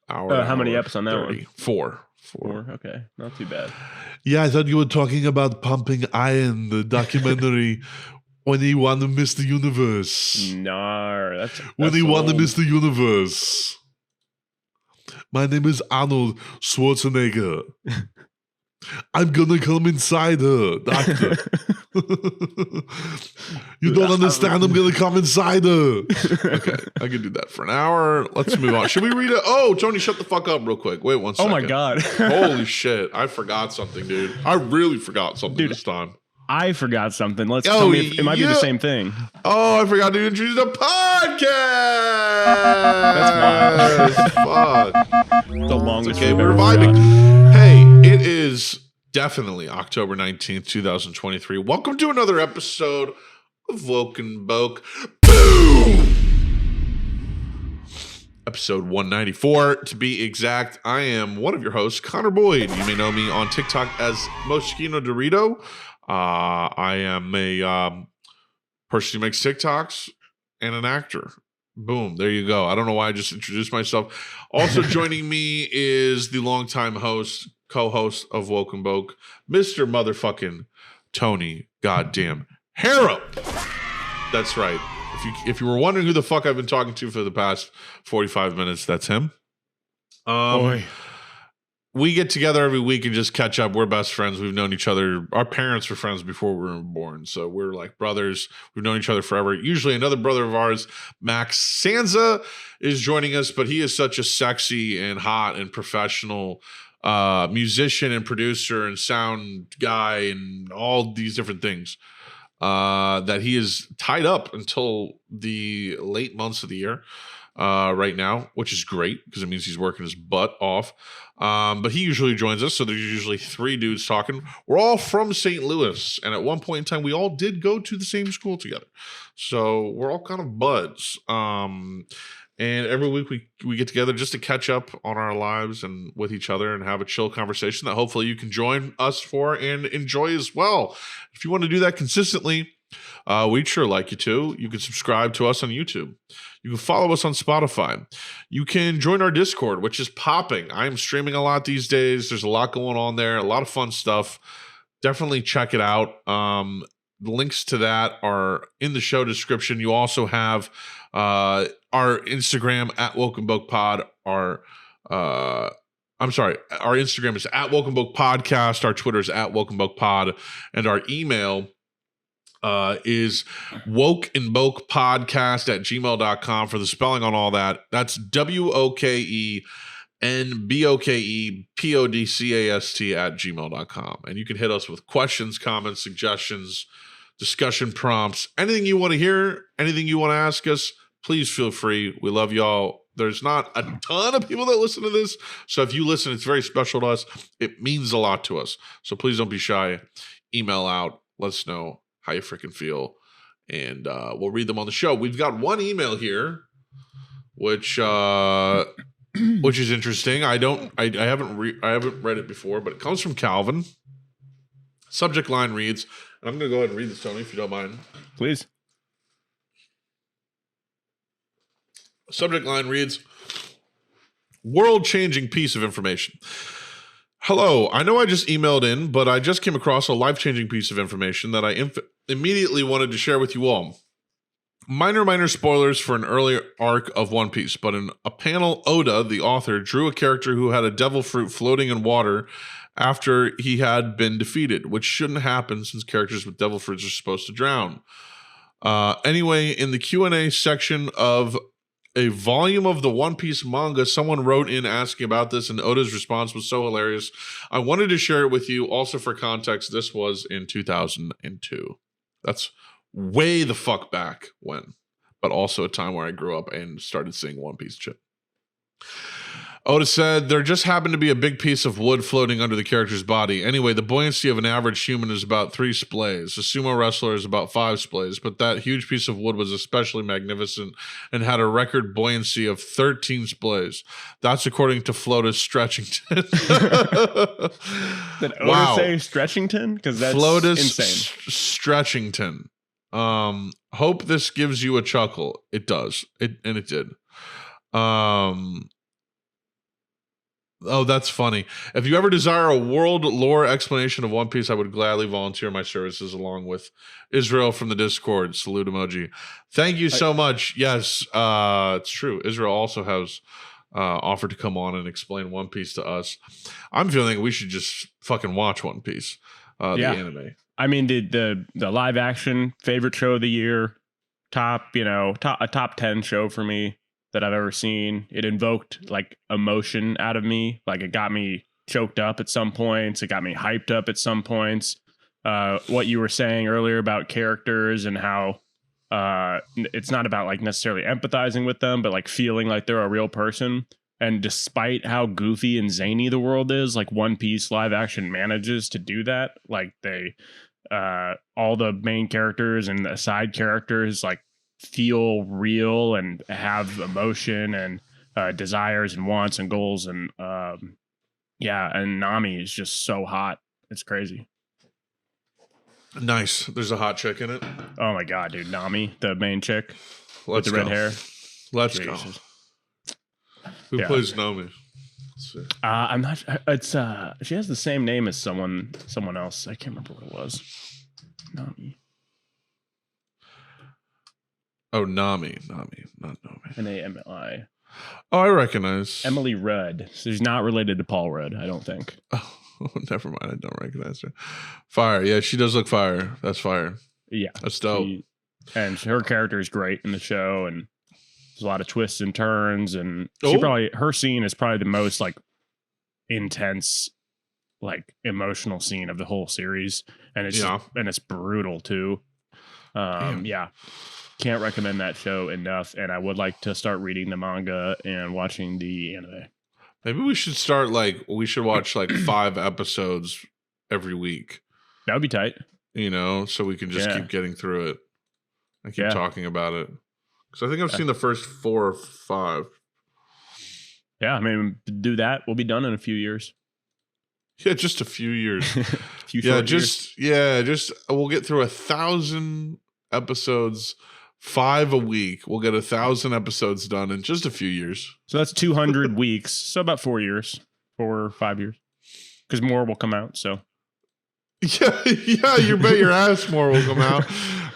How many episodes on that 30. One? 4. Okay. Not too bad. Yeah, I thought you were talking about Pumping Iron, the documentary when he won the Mr. Universe. No, that's when he won the Mr. Universe. My name is Arnold Schwarzenegger. I'm gonna come inside her, doctor. You don't understand. I'm gonna come inside her. Okay, I can do that for an hour. Let's move on. Should we read it? Oh, Tony, shut the fuck up real quick. Wait 1 second. Oh my God. Holy shit. I forgot something, dude. I really forgot something this time. I forgot something. Tell me if it might be the same thing. Oh, I forgot to introduce the podcast. That's why. Fuck. The longest. Okay, we're vibing. Hey, it is definitely October 19th, 2023. Welcome to another episode of Woke and Boke. Boom! Episode 194, to be exact. I am one of your hosts, Connor Boyd. You may know me on TikTok as Moschino Dorito. I am a person who makes TikToks and an actor. Boom, there you go. I don't know why I just introduced myself. Also joining me is the longtime host, co-host of Woke and Boke, Mr. Motherfucking Tony Goddamn Harrow. That's right. If you were wondering who the fuck I've been talking to for the past 45 minutes, that's him. Boy. We get together every week and just catch up. We're best friends. We've known each other. Our parents were friends before we were born. So we're like brothers. We've known each other forever. Usually another brother of ours, Max Sanza, is joining us, but he is such a sexy and hot and professional musician and producer and sound guy and all these different things that he is tied up until the late months of the year. Right now, which is great because it means he's working his butt off. But he usually joins us, so there's usually three dudes talking. We're all from St. Louis, and at one point in time, we all did go to the same school together. So we're all kind of buds. And every week we get together just to catch up on our lives and with each other and have a chill conversation that hopefully you can join us for and enjoy as well. If you want to do that consistently, we'd sure like you to. You can subscribe to us on YouTube. You can follow us on Spotify. You can join our Discord, which is popping. I'm streaming a lot these days. There's a lot going on there, a lot of fun stuff. Definitely check it out. The links to that are in the show description. You also have our Instagram at wokenbokepod. Our Instagram is at wokenbokepodcast. Our Twitter is at wokenbokepod. And our email is wokenbokepodcast@gmail.com for the spelling on all that. That's wokenbokepodcast@gmail.com. And you can hit us with questions, comments, suggestions, discussion prompts, anything you want to hear, anything you want to ask us. Please feel free. We love y'all. There's not a ton of people that listen to this, so if you listen, it's very special to us. It means a lot to us. So please don't be shy. Email out. Let us know how you freaking feel, and we'll read them on the show. We've got one email here, which is interesting. I haven't read it before, but it comes from Calvin. Subject line reads, and I'm going to go ahead and read this, Tony, if you don't mind. Please. Subject line reads, world-changing piece of information. Hello, I know I just emailed in, but I just came across a life-changing piece of information that I immediately wanted to share with you all. Minor spoilers for an earlier arc of One Piece, but in a panel, Oda, the author, drew a character who had a devil fruit floating in water after he had been defeated, which shouldn't happen since characters with devil fruits are supposed to drown. Anyway, in the Q&A section of a volume of the One Piece manga, someone wrote in asking about this, and Oda's response was so hilarious. I wanted to share it with you. Also, for context, this was in 2002. That's way the fuck back when, but also a time where I grew up and started seeing One Piece shit. Oda said, there just happened to be a big piece of wood floating under the character's body. Anyway, the buoyancy of an average human is about 3 splays. A sumo wrestler is about 5 splays, but that huge piece of wood was especially magnificent and had a record buoyancy of 13 splays. That's according to Flotus Stretchington. Did Oda say Stretchington? Because that's Flotus insane. Stretchington. Hope this gives you a chuckle. It does. It did. Oh, that's funny. If you ever desire a world lore explanation of One Piece, I would gladly volunteer my services along with Israel from the Discord. Salute emoji. Thank you so much. Yes, it's true. Israel also has offered to come on and explain One Piece to us. I'm feeling we should just fucking watch One Piece, the anime. I mean, the live action favorite show of the year, a top 10 show for me that I've ever seen. It invoked like emotion out of me. Like it got me choked up at some points. It got me hyped up at some points. What you were saying earlier about characters and how it's not about like necessarily empathizing with them, but like feeling like they're a real person. And despite how goofy and zany the world is, like One Piece live action manages to do that. Like they, all the main characters and the side characters like feel real and have emotion and desires and wants and goals. And and Nami is just so hot. It's crazy. Nice. There's a hot chick in it. Oh my god, dude. Nami, the main chick with the red hair. Let's go. Who plays Nami? I'm not. It's she has the same name as someone else. I can't remember what it was. Nami. Oh, Nami, not Nami. Nami. Oh, I recognize Emily Rudd. So she's not related to Paul Rudd, I don't think. Oh, never mind. I don't recognize her. Fire. Yeah, she does look fire. That's fire. Yeah. That's dope. And her character is great in the show, and there's a lot of twists and turns, and her scene is probably the most like intense, like emotional scene of the whole series. And it's and it's brutal too. Can't recommend that show enough. And I would like to start reading the manga and watching the anime. Maybe we should start we should watch 5 episodes every week. That would be tight. So we can just keep getting through it and keep talking about it. Because I think I've seen the first 4 or 5. Yeah, I mean, do that. We'll be done in a few years. Yeah, just a few years. Years. We'll get through 1,000 episodes. 5 a week. We'll get 1,000 episodes done in just a few years. So that's 200 weeks. So about 4 years, 4 or 5 years, because more will come out. So yeah, you bet your ass more will come out.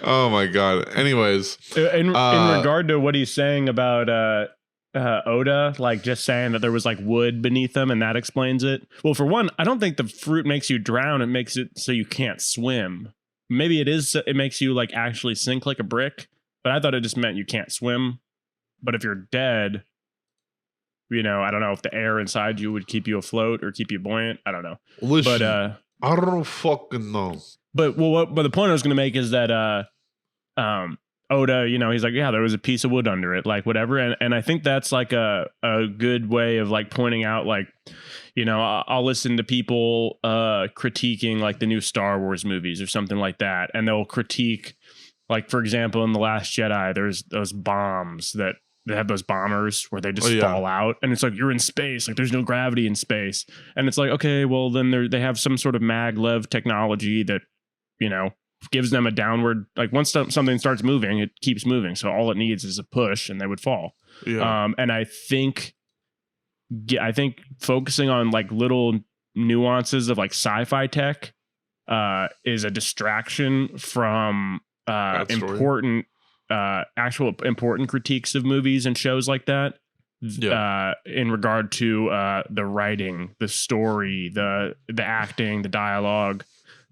Oh my god. Anyways, in regard to what he's saying about Oda, like just saying that there was like wood beneath them, and that explains it. Well, for one, I don't think the fruit makes you drown. It makes it so you can't swim. Maybe it is. It makes you like actually sink like a brick. But I thought it just meant you can't swim. But if you're dead, I don't know if the air inside you would keep you afloat or keep you buoyant. I don't know. Listen, but I don't fucking know. But the point I was going to make is that Oda, he's like, yeah, there was a piece of wood under it, like whatever. And I think that's like a good way of like pointing out, like, I'll listen to people critiquing like the new Star Wars movies or something like that, and they'll critique. Like, for example, in The Last Jedi, there's those bombs that they have those bombers where they just fall out. And it's like, you're in space. Like, there's no gravity in space. And it's like, okay, well, then they have some sort of maglev technology that, gives them a downward, like once something starts moving, it keeps moving. So all it needs is a push and they would fall. Yeah. And I think focusing on like little nuances of like sci-fi tech is a distraction from important critiques of movies and shows like that. In regard to the writing, the story, the acting, the dialogue,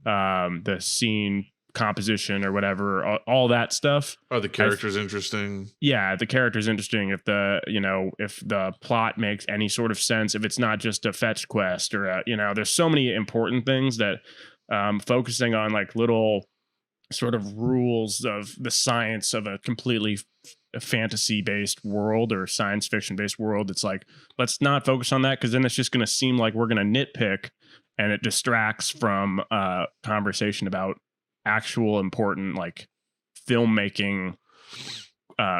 the scene composition or whatever, all that stuff. Are the characters interesting? Yeah, the character's interesting. If if the plot makes any sort of sense, if it's not just a fetch quest or there's so many important things that focusing on like little sort of rules of the science of a completely fantasy-based world or science fiction-based world. It's like, let's not focus on that, because then it's just going to seem like we're going to nitpick, and it distracts from conversation about actual important like filmmaking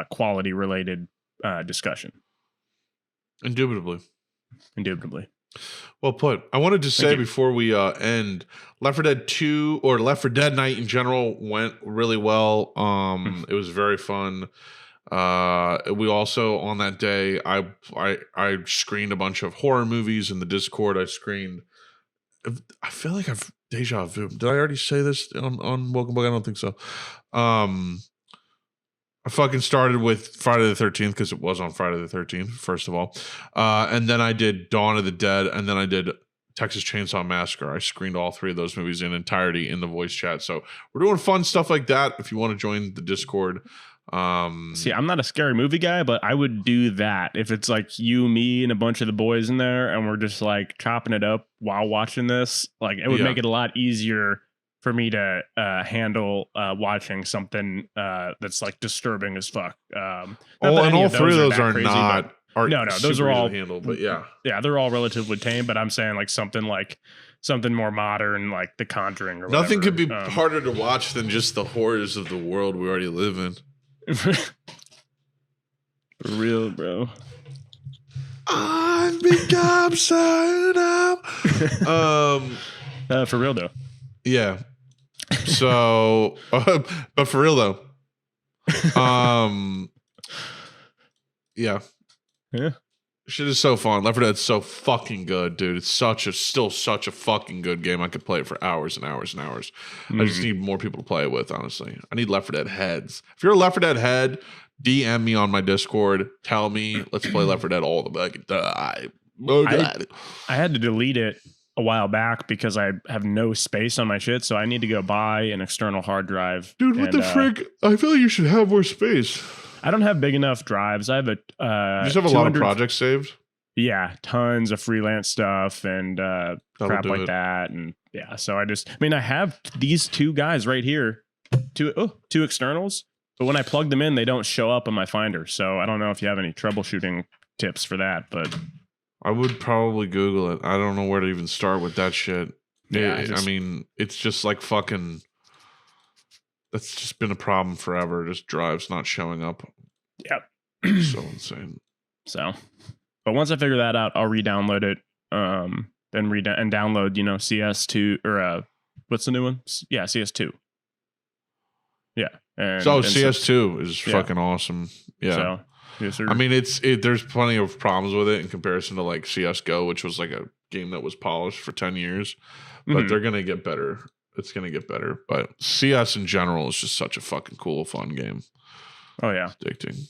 quality-related discussion. Indubitably. Well put. I wanted to say before we end, Left 4 Dead 2 or Left 4 Dead Night in general went really well. It was very fun. We also on that day I screened a bunch of horror movies in the Discord. I feel like I've deja vu. Did I already say this on Wokenboke? I don't think so. I fucking started with Friday the 13th because it was on Friday the 13th, first of all. And then I did Dawn of the Dead, and then I did Texas Chainsaw Massacre. I screened all 3 of those movies in entirety in the voice chat. So we're doing fun stuff like that. If you want to join the Discord. See, I'm not a scary movie guy, but I would do that if it's like you, me, and a bunch of the boys in there, and we're just like chopping it up while watching this. Like it would make it a lot easier for me to handle watching something that's like disturbing as fuck. And all 3 of those are crazy, not. No, those are all handled, but yeah, they're all relatively tame. But I'm saying like something more modern, like The Conjuring or whatever. Nothing could be harder to watch than just the horrors of the world we already live in. For real, bro. I've become so numb. For real though. Yeah. So, but for real though. Yeah. Shit is so fun. Left 4 Dead's so fucking good, dude. It's still such a fucking good game. I could play it for hours and hours and hours. I just need more people to play it with, honestly. I need Left 4 Dead heads. If you're a Left 4 Dead head, DM me on my Discord. Tell me, let's play Left 4 Dead all the way. I had to delete it a while back because I have no space on my shit, so I need to go buy an external hard drive. Dude, what the frick? I feel like you should have more space. I don't have big enough drives. I have you just have a lot of projects saved? Yeah, tons of freelance stuff and crap like that. And yeah, so I have these 2 guys right here, 2 externals, but when I plug them in, they don't show up on my Finder. So I don't know if you have any troubleshooting tips for that, but I would probably Google it. I don't know where to even start with that shit. Yeah, I mean, it's just like fucking... That's just been a problem forever. Just drives not showing up. Yep. So insane. So, but once I figure that out, I'll re-download it. Then and download, CS2 or what's the new one? Yeah, CS2. Yeah. CS2 is fucking awesome. Yeah. So, yes, sir. I mean, there's plenty of problems with it in comparison to like CS:GO, which was like a game that was polished for 10 years, but they're gonna get better. It's going to get better. But CS in general is just such a fucking cool, fun game. Oh, yeah. Addicting.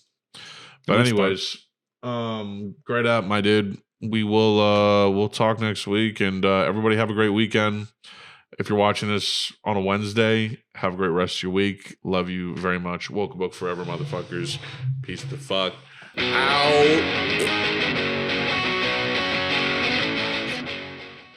But anyways, great app, my dude. We'll talk next week. And everybody have a great weekend. If you're watching this on a Wednesday, have a great rest of your week. Love you very much. Woke Boke forever, motherfuckers. Peace the fuck out.